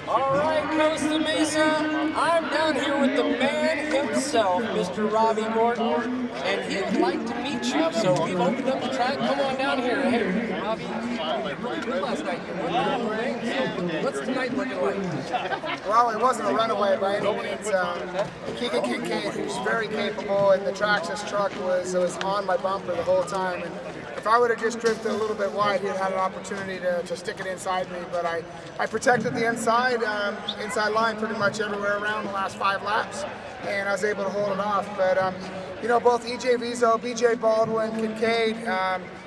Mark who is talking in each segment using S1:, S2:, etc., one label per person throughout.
S1: All right, Costa Mesa, I'm down here with the man himself, Mr. Robbie Gordon, and he would like to meet you. So we've opened up the track. Come on down here. Hey, Robbie, you did really good last night. You won the whole thing. So what's tonight looking like?
S2: Well, it wasn't a runaway by any means. Keegan Kincaid, who's very capable, and the Traxxas truck was on my bumper the whole time. And if I would have just drifted a little bit wide, he'd had an opportunity to stick it inside me. But I protected the inside line pretty much everywhere around the last 5 laps, and I was able to hold it off. But you know, both EJ Vizo, BJ Baldwin, Kincaid,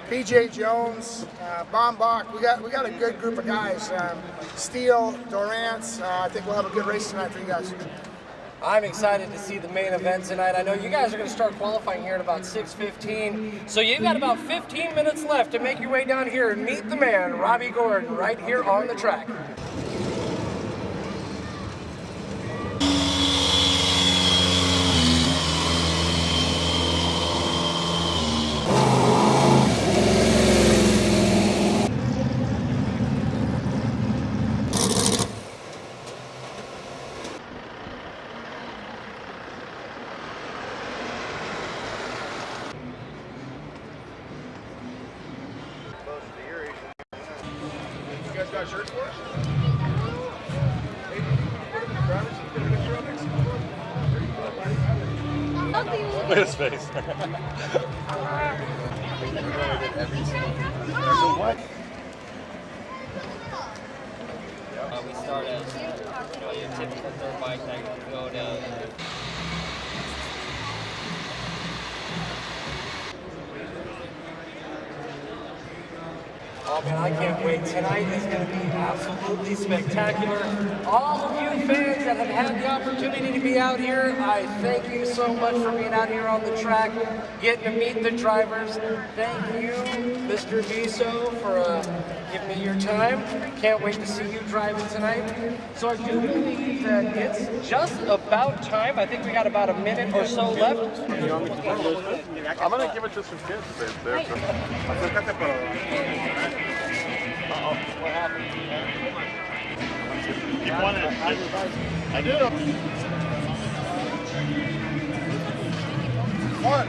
S2: BJ Jones, Bombach, we got a good group of guys. Steele, Dorrance, I think we'll have a good race tonight for you guys.
S1: I'm excited to see the main event tonight. I know you guys are going to start qualifying here at about 6:15, so you've got about 15 minutes left to make your way down here and meet the man, Robbie Gordon, right here on the track.
S2: You guys got shirts for us?
S3: Look at his face.
S4: We start as your typical dirt bike that can go to.
S1: Oh man, I can't wait. Tonight is going to be absolutely spectacular. All of you fans that have had the opportunity to be out here, I thank you so much for being out here on the track, getting to meet the drivers. Thank you, Mr. Viso, for giving me your time. Can't wait to see you driving tonight. So I do believe that it's just about time. I think we got about a minute or so left.
S3: I'm gonna give it to some kids.
S1: Uh-oh, what happened?
S3: Keep wanting it. I do.
S2: One.